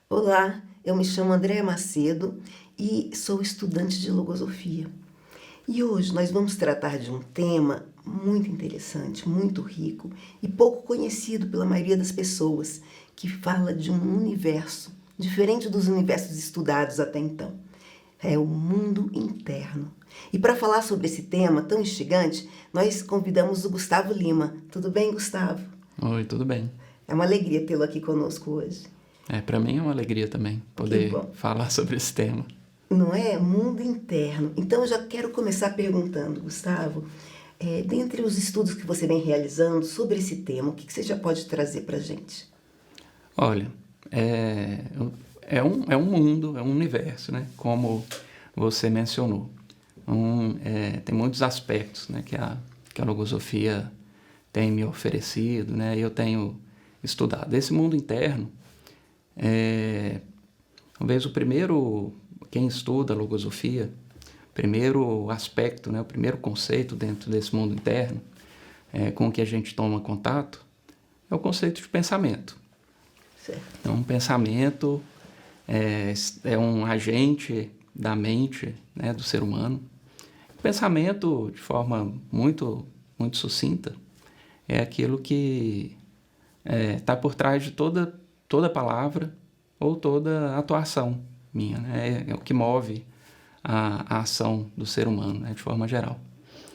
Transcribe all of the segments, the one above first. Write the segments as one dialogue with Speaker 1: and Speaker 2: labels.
Speaker 1: Olá, eu me chamo Andréa Macedo e sou estudante de Logosofia. E hoje nós vamos tratar de um tema muito interessante, muito rico e pouco conhecido pela maioria das pessoas, que fala de um universo diferente dos universos estudados até então. É o mundo interno. E para falar sobre esse tema tão instigante, nós convidamos o Gustavo Lima. Tudo bem, Gustavo?
Speaker 2: Oi, tudo bem?
Speaker 1: É uma alegria tê-lo aqui conosco hoje.
Speaker 2: Para mim é uma alegria também
Speaker 1: Que
Speaker 2: poder
Speaker 1: bom.
Speaker 2: falar sobre esse tema.
Speaker 1: Não é? Mundo interno. Então, eu já quero começar perguntando, Gustavo, dentre os estudos que você vem realizando sobre esse tema, o que você já pode trazer para a gente?
Speaker 2: Olha, é um mundo, é um universo, né? Como você mencionou. Tem muitos aspectos, né, que a logosofia tem me oferecido, né? E eu tenho estudado. Esse mundo interno, talvez quem estuda a logosofia, primeiro aspecto, né, o primeiro conceito dentro desse mundo interno, com que a gente toma contato, é o conceito de pensamento.
Speaker 1: Certo.
Speaker 2: Então, um pensamento é um agente da mente, né, do ser humano. O pensamento, de forma muito, muito sucinta, é aquilo que está por trás de toda palavra ou toda atuação minha, né? É o que move a ação do ser humano, né, de forma geral.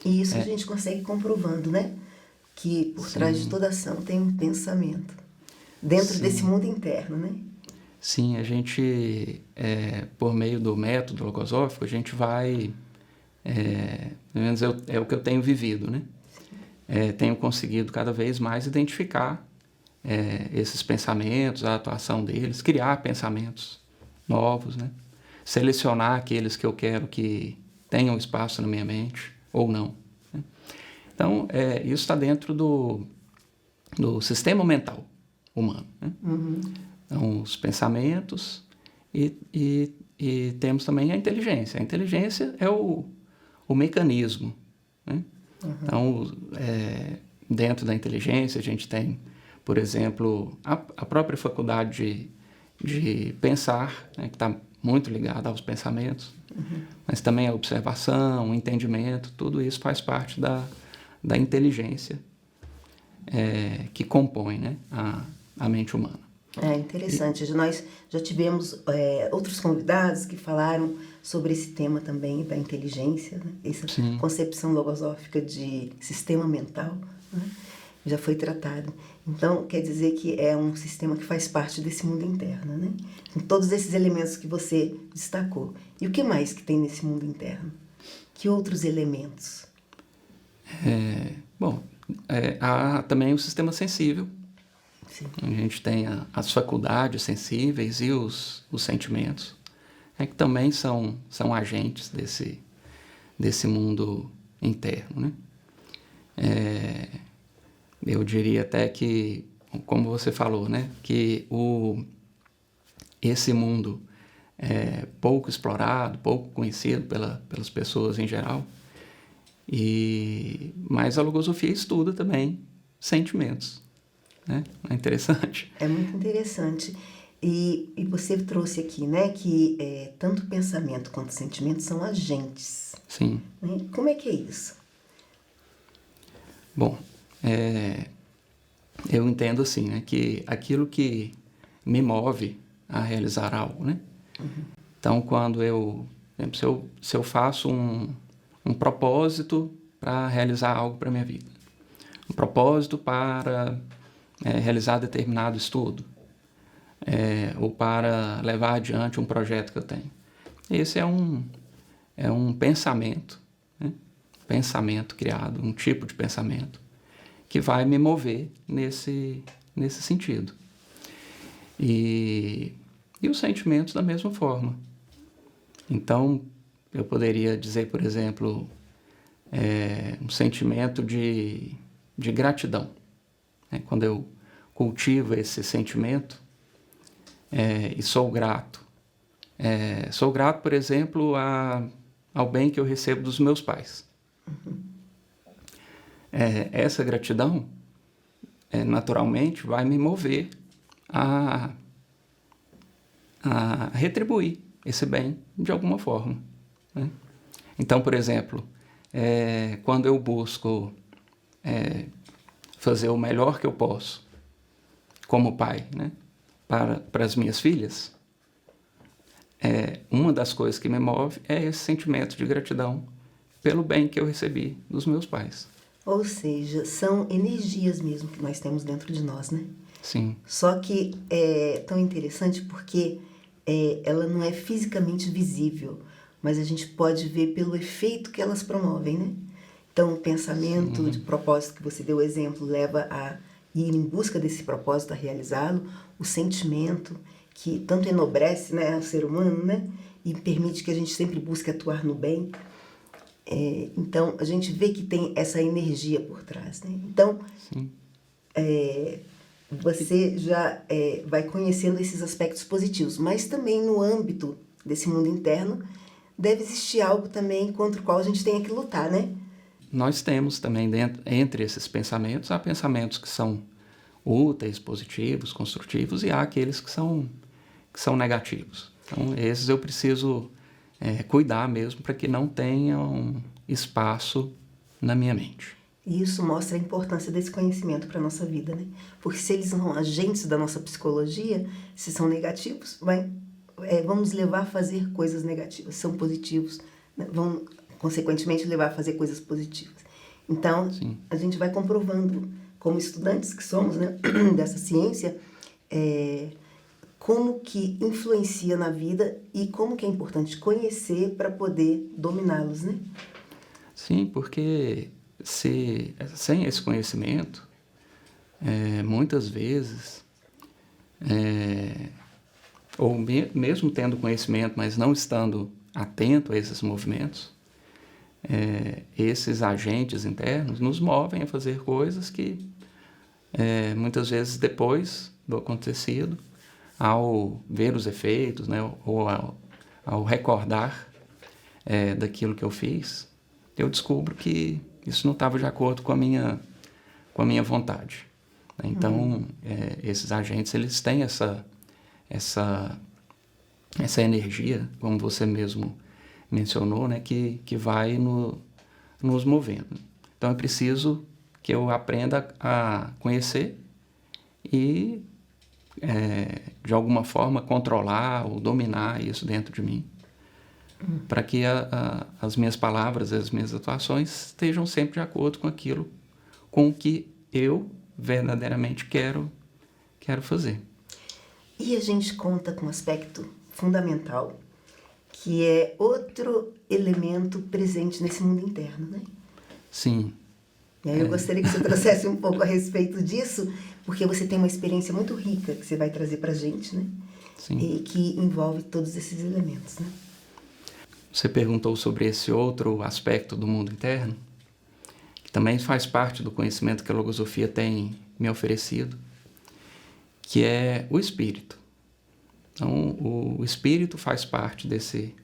Speaker 1: E isso a gente consegue comprovando, né? Que por trás de
Speaker 2: Sim,
Speaker 1: toda ação tem um pensamento. Dentro desse
Speaker 2: sim.
Speaker 1: mundo interno, né?
Speaker 2: Sim, a gente, por meio do método logosófico, a gente vai, pelo menos é o que eu tenho vivido, né? Tenho conseguido cada vez mais identificar esses pensamentos, a atuação deles, criar pensamentos novos, né? Selecionar aqueles que eu quero que tenham espaço na minha mente ou não, né? Então, isso está dentro do sistema mental humano, né? Então, os pensamentos e temos também a inteligência. A inteligência é o mecanismo, né? Então, dentro da inteligência, a gente tem, por exemplo, a própria faculdade de pensar, né, que está muito ligada aos pensamentos, mas também a observação, o entendimento, tudo isso faz parte da inteligência que compõe, né, a mente humana.
Speaker 1: É interessante. Nós já tivemos outros convidados que falaram sobre esse tema também da inteligência, né? Essa
Speaker 2: Sim,
Speaker 1: concepção logosófica de sistema mental, né? Já foi tratado. Então, quer dizer que é um sistema que faz parte desse mundo interno, né? Com todos esses elementos que você destacou. E o que mais que tem nesse mundo interno? Que outros elementos?
Speaker 2: bom, há também o sistema sensível.
Speaker 1: Sim.
Speaker 2: A gente tem as faculdades sensíveis e os sentimentos, que também são agentes desse mundo interno, né? Eu diria até que, como você falou, né, que esse mundo é pouco explorado, pouco conhecido pelas pessoas em geral, mas a logosofia estuda também sentimentos, né? É interessante.
Speaker 1: É muito interessante. E você trouxe aqui, né, que tanto pensamento quanto sentimento são agentes,
Speaker 2: Sim.
Speaker 1: né? Como é que é isso?
Speaker 2: Bom, eu entendo assim, né, que aquilo que me move a realizar algo, né? Então, quando por exemplo, se eu faço um propósito para realizar algo para minha vida, um propósito para realizar determinado estudo, ou para levar adiante um projeto que eu tenho. Esse é um pensamento, né? Pensamento criado, um tipo de pensamento que vai me mover nesse sentido. E os sentimentos da mesma forma. Então, eu poderia dizer, por exemplo, um sentimento de gratidão, né? Quando eu cultivo esse sentimento e sou grato. Sou grato, por exemplo, ao bem que eu recebo dos meus pais. Essa gratidão, naturalmente, vai me mover a a retribuir esse bem de alguma forma, né? Então, por exemplo, quando eu busco fazer o melhor que eu posso como pai, né, para as minhas filhas, uma das coisas que me move é esse sentimento de gratidão pelo bem que eu recebi dos meus pais.
Speaker 1: Ou seja, são energias mesmo que nós temos dentro de nós, né?
Speaker 2: Sim,
Speaker 1: Só que é tão interessante porque ela não é fisicamente visível, mas a gente pode ver pelo efeito que elas promovem, né? Então, o pensamento de propósito que você deu exemplo leva a ir em busca desse propósito, a realizá-lo. O sentimento que tanto enobrece, né, o ser humano, né? E permite que a gente sempre busque atuar no bem. Então, a gente vê que tem essa energia por trás, né? Então,
Speaker 2: sim.
Speaker 1: Você já vai conhecendo esses aspectos positivos, mas também no âmbito desse mundo interno deve existir algo também contra o qual a gente tem que lutar, né?
Speaker 2: Nós temos também entre esses pensamentos, há pensamentos que são úteis, positivos, construtivos, e há aqueles que são negativos. Então, esses eu preciso cuidar mesmo para que não tenham espaço na minha mente.
Speaker 1: E isso mostra a importância desse conhecimento para a nossa vida, né? Porque se eles são agentes da nossa psicologia, se são negativos, vão nos levar a fazer coisas negativas. Se são positivos, né, vão, consequentemente, levar a fazer coisas positivas. Então,
Speaker 2: Sim.
Speaker 1: a gente vai comprovando, como estudantes que somos, né, dessa ciência, como que influencia na vida e como que é importante conhecer para poder dominá-los, né?
Speaker 2: Sim, porque sem esse conhecimento, muitas vezes, ou mesmo tendo conhecimento, mas não estando atento a esses movimentos, esses agentes internos nos movem a fazer coisas que muitas vezes depois do acontecido, ao ver os efeitos, né, ou ao recordar daquilo que eu fiz, eu descubro que isso não estava de acordo com a minha vontade. Então, esses agentes, eles têm essa energia, como você mesmo mencionou, né, que vai nos movendo. Então, é preciso que eu aprenda a conhecer e, de alguma forma, controlar ou dominar isso dentro de mim, para que as minhas palavras, as minhas atuações estejam sempre de acordo com o que eu verdadeiramente quero fazer.
Speaker 1: E a gente conta com um aspecto fundamental, que é outro elemento presente nesse mundo interno, né?
Speaker 2: Sim.
Speaker 1: E aí eu gostaria que você trouxesse um pouco a respeito disso, porque você tem uma experiência muito rica que você vai trazer pra gente, né?
Speaker 2: Sim.
Speaker 1: E que envolve todos esses elementos, né?
Speaker 2: Você perguntou sobre esse outro aspecto do mundo interno, que também faz parte do conhecimento que a logosofia tem me oferecido, que é o espírito. Então, o espírito faz parte desse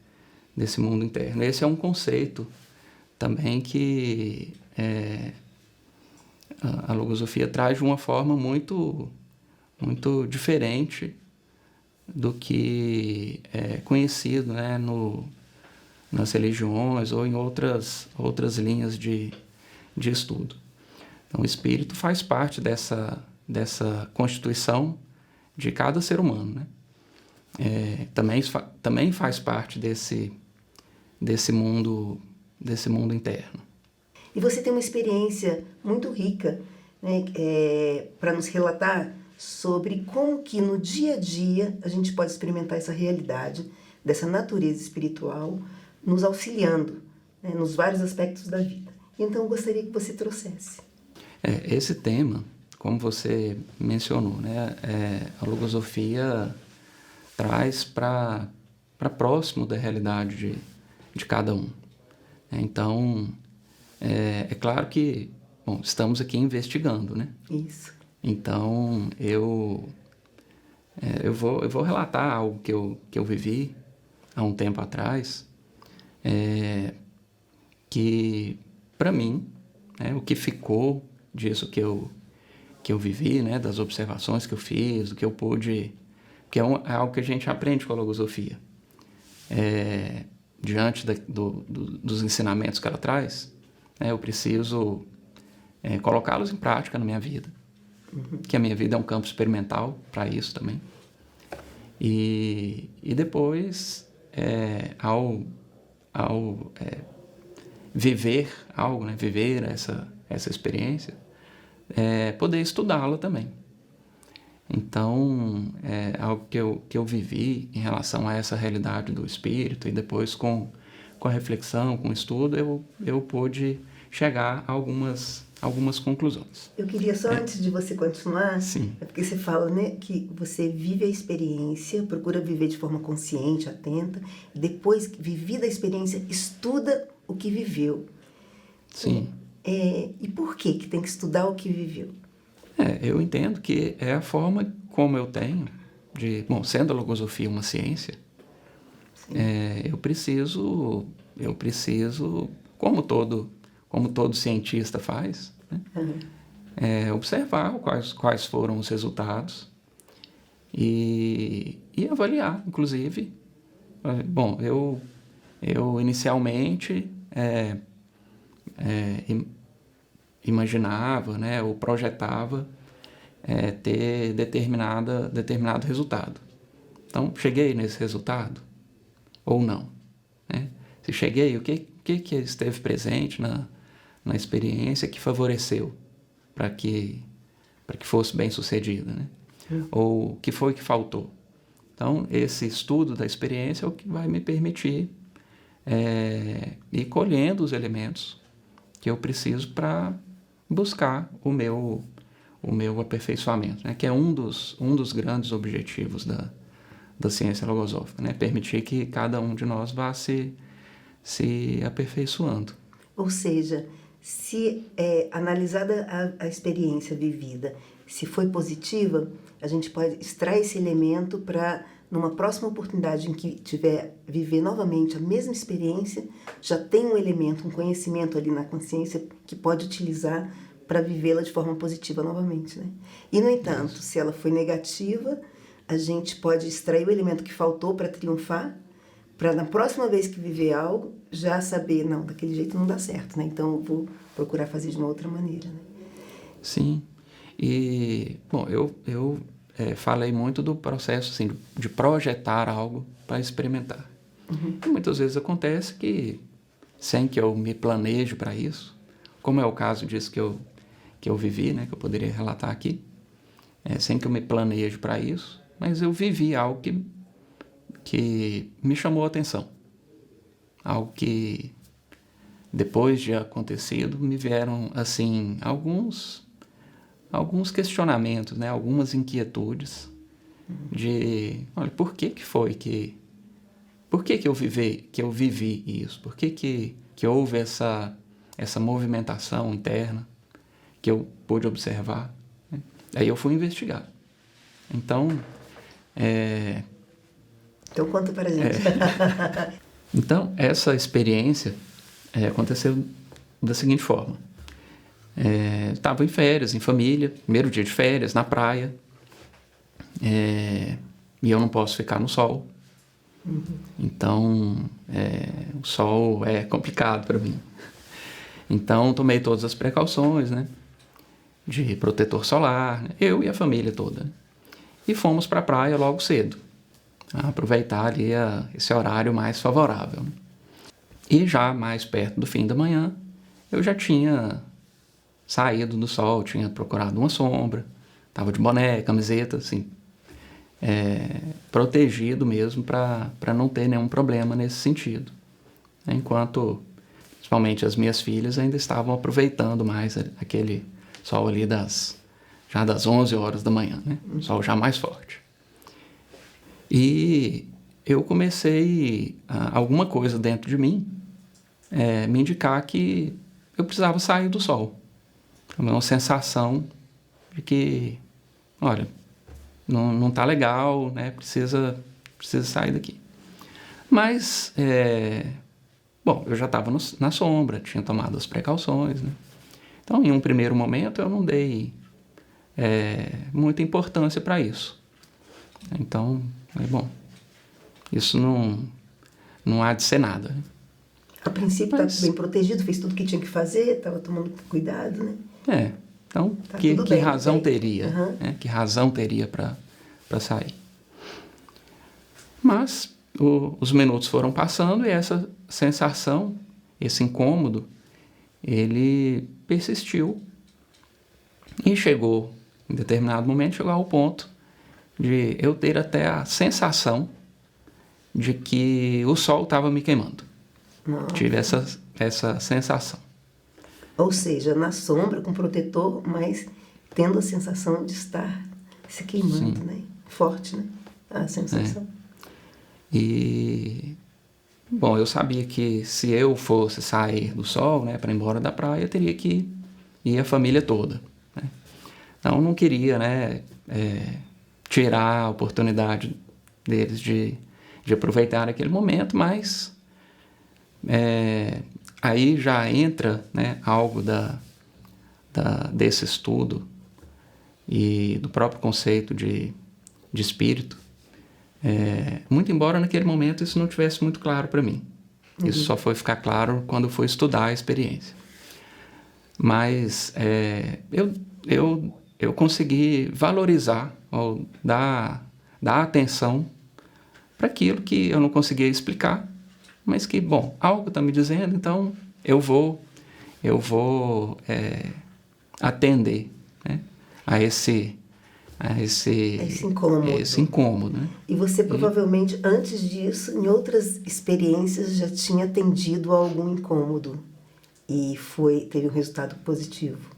Speaker 2: mundo interno. Esse é um conceito também que a logosofia traz de uma forma muito, muito diferente do que é conhecido, né, nas religiões ou em outras linhas de estudo. Então, o espírito faz parte dessa constituição de cada ser humano, né? Também faz parte desse mundo interno.
Speaker 1: E você tem uma experiência muito rica, né, para nos relatar sobre como que no dia a dia a gente pode experimentar essa realidade, dessa natureza espiritual, nos auxiliando, né, nos vários aspectos da vida. Então eu gostaria que você trouxesse.
Speaker 2: Esse tema, como você mencionou, né, a logosofia traz para próximo da realidade de cada um. Então, é claro que estamos aqui investigando, né?
Speaker 1: Isso.
Speaker 2: Então, eu vou relatar algo que eu vivi há um tempo atrás, que, para mim, o que ficou disso que eu vivi, né, das observações que eu fiz, do que eu pude que é algo que a gente aprende com a logosofia. Diante dos ensinamentos que ela traz, né, eu preciso colocá-los em prática na minha vida. Que a minha vida é um campo experimental para isso também. E depois, ao viver algo, né, viver essa experiência, poder estudá-la também. Então, algo que eu vivi em relação a essa realidade do espírito, e depois com a reflexão, com o estudo, eu pude chegar a algumas conclusões.
Speaker 1: Eu queria só, antes de você continuar,
Speaker 2: Sim.
Speaker 1: Porque você fala, né, que você vive a experiência, procura viver de forma consciente, atenta, e depois, vivida a experiência, estuda o que viveu.
Speaker 2: Sim.
Speaker 1: E por que tem que estudar o que viveu?
Speaker 2: Eu entendo que é a forma como eu tenho sendo a logosofia uma ciência, eu preciso, como todo cientista faz, né, observar quais foram os resultados e avaliar, inclusive. Bom, eu inicialmente imaginava, né, ou projetava ter determinado resultado. Então, cheguei nesse resultado ou não, né? Se cheguei, o que esteve presente na experiência que favoreceu para que fosse bem sucedida, né? Ou o que foi que faltou? Então, esse estudo da experiência é o que vai me permitir ir colhendo os elementos que eu preciso para buscar o meu aperfeiçoamento, né? Que é um dos grandes objetivos da ciência logosófica, né? Permitir que cada um de nós vá se aperfeiçoando.
Speaker 1: Ou seja, se analisada a experiência vivida, se foi positiva, a gente pode extrair esse elemento para, numa próxima oportunidade em que tiver viver novamente a mesma experiência, já tem um elemento, um conhecimento ali na consciência que pode utilizar para vivê-la de forma positiva novamente, né? E, no entanto, se ela foi negativa, a gente pode extrair o elemento que faltou para triunfar, para na próxima vez que viver algo, já saber, não, daquele jeito não dá certo, né? Então eu vou procurar fazer de uma outra maneira, né?
Speaker 2: Sim. E, bom, eu falei muito do processo, assim, de projetar algo para experimentar. E muitas vezes acontece que, sem que eu me planeje para isso, como é o caso disso que eu vivi, né, que eu poderia relatar aqui, sem que eu me planeje para isso, mas eu vivi algo que me chamou a atenção. Algo que, depois de acontecido, me vieram, assim, alguns questionamentos, né, algumas inquietudes de, olha, por que eu vivi isso? Por que houve essa movimentação interna que eu pude observar, né? Aí eu fui investigar. Então,
Speaker 1: Então conta para a gente.
Speaker 2: Então, essa experiência aconteceu da seguinte forma. Estava em férias, em família, primeiro dia de férias, na praia, e eu não posso ficar no sol. Então, o sol é complicado para mim. Então, tomei todas as precauções, né, de protetor solar, né, eu e a família toda. Né, e fomos para a praia logo cedo, aproveitar ali esse horário mais favorável. Né. E já mais perto do fim da manhã, eu já tinha saído do sol, tinha procurado uma sombra, estava de boné, camiseta, assim, protegido mesmo para não ter nenhum problema nesse sentido. Enquanto, principalmente, as minhas filhas ainda estavam aproveitando mais aquele sol ali já das 11 horas da manhã, né? O sol já mais forte. E eu comecei, alguma coisa dentro de mim, me indicar que eu precisava sair do sol. Uma sensação de que, olha, não está legal, né? Precisa sair daqui. Mas, bom, eu já estava na sombra, tinha tomado as precauções, né? Então, em um primeiro momento, eu não dei muita importância para isso. Então, bom, isso não há de ser nada, né?
Speaker 1: A princípio está bem protegido, fez tudo o que tinha que fazer, estava tomando cuidado, né?
Speaker 2: Então,
Speaker 1: Tá
Speaker 2: que
Speaker 1: tudo bem,
Speaker 2: razão
Speaker 1: bem.
Speaker 2: teria?
Speaker 1: Uhum.
Speaker 2: Né? Que razão teria para sair? Mas os minutos foram passando e essa sensação, esse incômodo, ele persistiu e chegou, em determinado momento, chegou ao ponto de eu ter até a sensação de que o sol estava me queimando.
Speaker 1: Nossa.
Speaker 2: Tive essa sensação.
Speaker 1: Ou seja, na sombra, com protetor, mas tendo a sensação de estar se queimando, né? Forte, né? A sensação.
Speaker 2: E, bom, eu sabia que se eu fosse sair do sol, né, para ir embora da praia, eu teria que ir a família toda, né? Então, eu não queria, né, tirar a oportunidade deles de aproveitar aquele momento, mas aí já entra, né, algo desse estudo e do próprio conceito de espírito. Muito embora naquele momento isso não tivesse muito claro para mim. Isso só foi ficar claro quando eu fui estudar a experiência. Mas eu consegui valorizar, ou dar atenção para aquilo que eu não conseguia explicar, mas que, bom, algo está me dizendo, então eu vou atender, né, a esse incômodo, né?
Speaker 1: E você provavelmente, antes disso, em outras experiências, já tinha atendido a algum incômodo e teve um resultado positivo.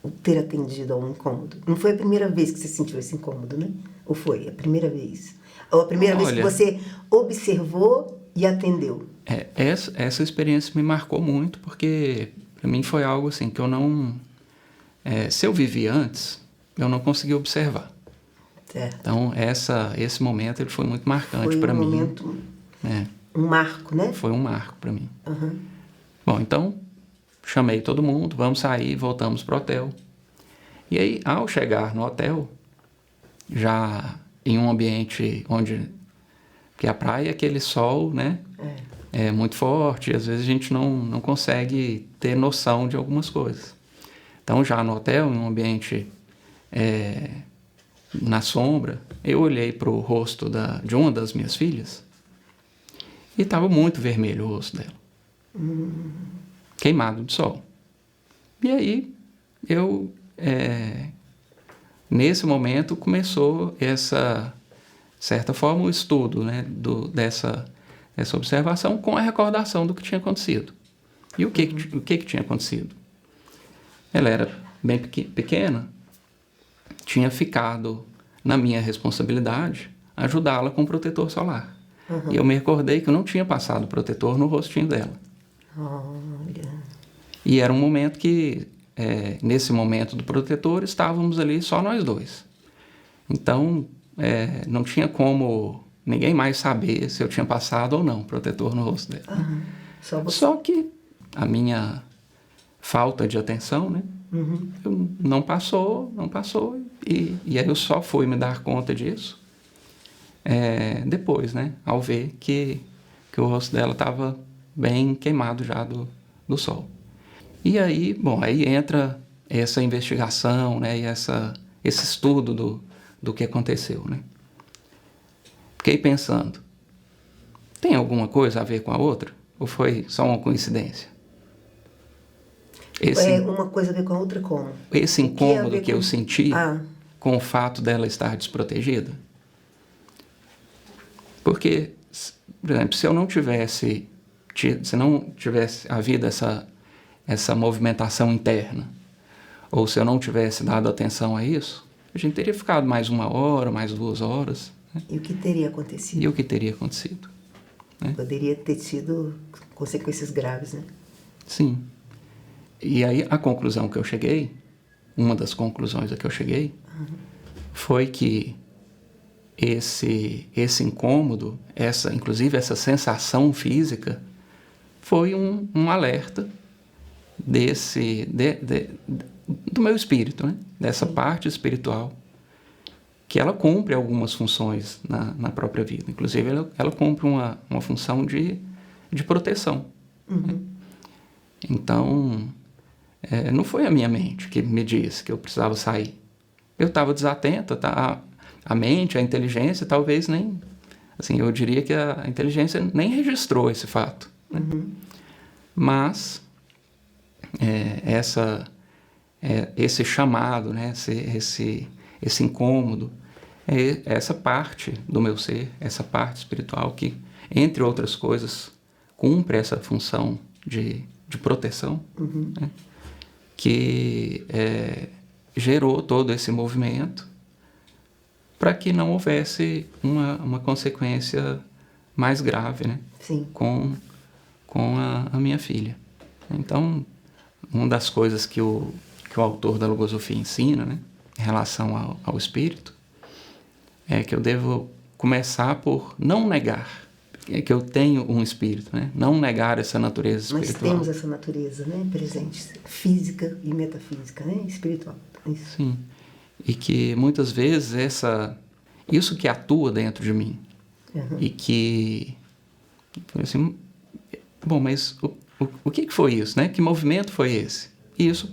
Speaker 1: O ter atendido a um incômodo. Não foi a primeira vez que você sentiu esse incômodo, né? Ou foi a primeira vez? Ou a primeira vez que você observou e atendeu?
Speaker 2: Essa experiência me marcou muito, porque para mim foi algo assim que eu não... se eu vivi antes, eu não consegui observar.
Speaker 1: Certo.
Speaker 2: Então, esse momento ele foi muito marcante para mim.
Speaker 1: Foi um momento, um marco, né?
Speaker 2: Foi um marco para mim.
Speaker 1: Uhum.
Speaker 2: Bom, então, chamei todo mundo, vamos sair, voltamos pro hotel. E aí, ao chegar no hotel, já em um ambiente onde... Porque a praia é aquele sol, né? É muito forte, e às vezes a gente não consegue ter noção de algumas coisas. Então, já no hotel, em um ambiente na sombra, eu olhei para o rosto de uma das minhas filhas e estava muito vermelho o rosto dela. Queimado de sol. E aí, eu... nesse momento, começou essa... certa forma, o estudo, né, dessa observação com a recordação do que tinha acontecido. E o que tinha acontecido? Ela era bem pequena, tinha ficado na minha responsabilidade ajudá-la com protetor solar. E eu me recordei que eu não tinha passado protetor no rostinho dela.
Speaker 1: Olha.
Speaker 2: E era um momento que, nesse momento do protetor, estávamos ali só nós dois. Então, não tinha como ninguém mais saber se eu tinha passado ou não protetor no rosto dela. Só que a minha falta de atenção, né? Eu não passou, e aí eu só fui me dar conta disso depois, né? Ao ver que o rosto dela estava bem queimado já do sol. E aí, bom, aí entra essa investigação, né? E esse estudo do que aconteceu, né? Fiquei pensando, tem alguma coisa a ver com a outra? Ou foi só uma coincidência?
Speaker 1: Uma coisa a ver com a outra como?
Speaker 2: Esse incômodo que eu senti com o fato dela estar desprotegida? Porque, por exemplo, se não tivesse havido essa movimentação interna, ou se eu não tivesse dado atenção a isso, a gente teria ficado mais 1 hora, mais 2 horas. Né?
Speaker 1: E o que teria acontecido? Né? Poderia ter tido consequências graves, né?
Speaker 2: Sim. E aí a conclusão que eu cheguei, uma das conclusões a que eu cheguei, foi que esse incômodo, inclusive essa sensação física, foi um alerta do meu espírito, né? Dessa parte espiritual que ela cumpre algumas funções na própria vida. Inclusive, ela cumpre uma função de proteção. Né? Então, não foi a minha mente que me disse que eu precisava sair. Eu estava desatento, tá? A mente, a inteligência, talvez nem... Assim, eu diria que a inteligência nem registrou esse fato. Né? Mas, esse chamado, né? Esse incômodo, essa parte do meu ser, essa parte espiritual que, entre outras coisas, cumpre essa função de proteção, né? Que gerou todo esse movimento para que não houvesse uma consequência mais grave, né?
Speaker 1: Sim.
Speaker 2: Com a minha filha. Então, uma das coisas que o autor da logosofia ensina, né, em relação ao espírito, é que eu devo começar por não negar que eu tenho um espírito, né? Não negar essa natureza espiritual.
Speaker 1: Nós temos essa natureza, né, presente, física e metafísica, né, espiritual. Isso.
Speaker 2: Sim. E que muitas vezes isso que atua dentro de mim e que assim, bom, mas o que foi isso, né? Que movimento foi esse? E isso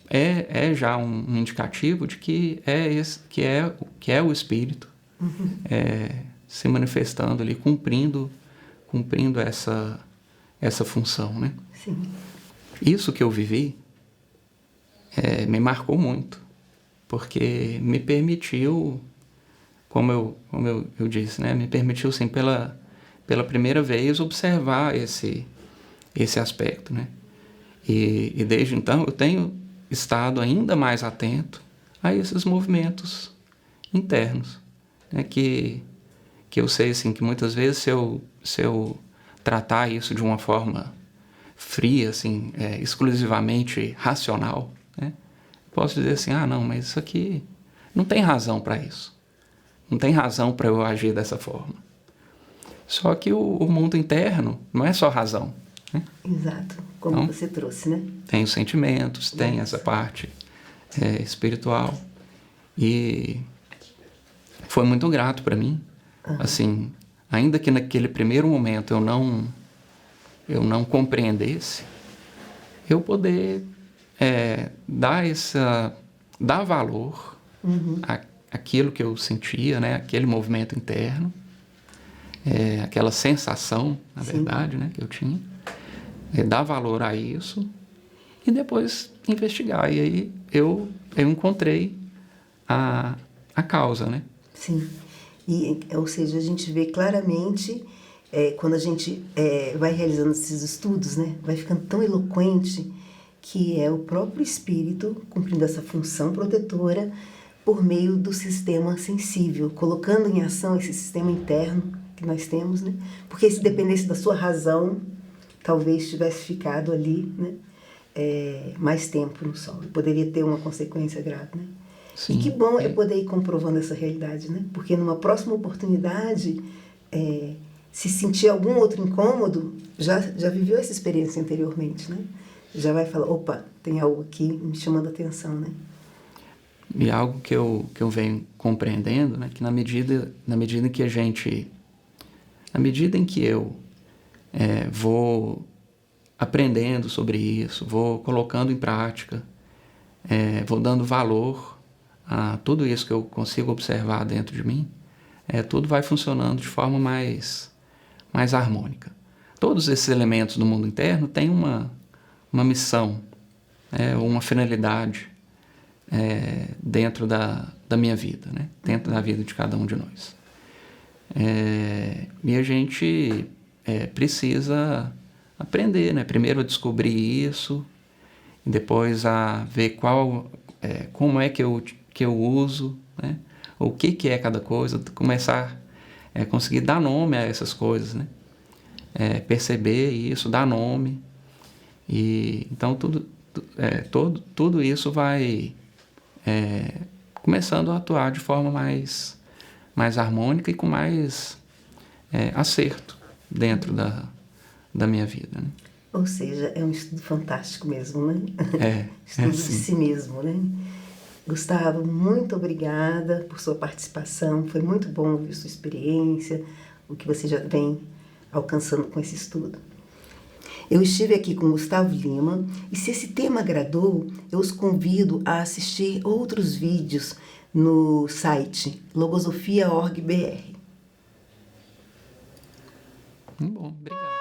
Speaker 2: é já um indicativo de que é o espírito se manifestando ali, cumprindo essa função, né?
Speaker 1: Sim.
Speaker 2: Isso que eu vivi me marcou muito, porque me permitiu, como eu disse, né? Me permitiu, assim, pela primeira vez, observar esse aspecto, né? E desde então eu tenho estado ainda mais atento a esses movimentos internos, né? Que eu sei, assim, que muitas vezes se eu tratar isso de uma forma fria, assim, exclusivamente racional, né? Posso dizer assim, não, mas isso aqui não tem razão para isso. Não tem razão para eu agir dessa forma. Só que o mundo interno não é só razão. Né?
Speaker 1: Exato, como então, você trouxe, né?
Speaker 2: Tem os sentimentos, tem essa parte espiritual. E foi muito grato para mim. Assim, ainda que naquele primeiro momento eu não compreendesse, eu poder dar valor àquilo que eu sentia, né? Aquele movimento interno, aquela sensação, na verdade, né? Que eu tinha, dar valor a isso e depois investigar. E aí eu encontrei a causa, né?
Speaker 1: Sim. Ou seja, a gente vê claramente, quando a gente vai realizando esses estudos, né, vai ficando tão eloquente que é o próprio espírito cumprindo essa função protetora por meio do sistema sensível, colocando em ação esse sistema interno que nós temos, né? Porque se dependesse da sua razão, talvez tivesse ficado ali, né, mais tempo no sol. Poderia ter uma consequência grave, né? Sim. E que bom é poder ir comprovando essa realidade, né? Porque numa próxima oportunidade, se sentir algum outro incômodo, já viveu essa experiência anteriormente, né? Já vai falar, opa, tem algo aqui me chamando a atenção, né?
Speaker 2: E algo que eu venho compreendendo, né? Que na medida em que na medida em que eu vou aprendendo sobre isso, vou colocando em prática, vou dando valor a tudo isso que eu consigo observar dentro de mim, tudo vai funcionando de forma mais harmônica. Todos esses elementos do mundo interno têm uma missão, uma finalidade dentro da minha vida, né? Dentro da vida de cada um de nós. E a gente precisa aprender, né? Primeiro a descobrir isso, e depois a ver como é que eu uso, né? O que é cada coisa, começar a conseguir dar nome a essas coisas, né? Perceber isso, dar nome. E então tudo isso vai começando a atuar de forma mais harmônica e com mais acerto dentro da minha vida, né?
Speaker 1: Ou seja, é um estudo fantástico mesmo, né? Estudo
Speaker 2: assim.
Speaker 1: de si mesmo, né? Gustavo, muito obrigada por sua participação. Foi muito bom ouvir sua experiência, o que você já vem alcançando com esse estudo. Eu estive aqui com Gustavo Lima e se esse tema agradou, eu os convido a assistir outros vídeos no site logosofia.org.br.
Speaker 2: Bom, obrigado.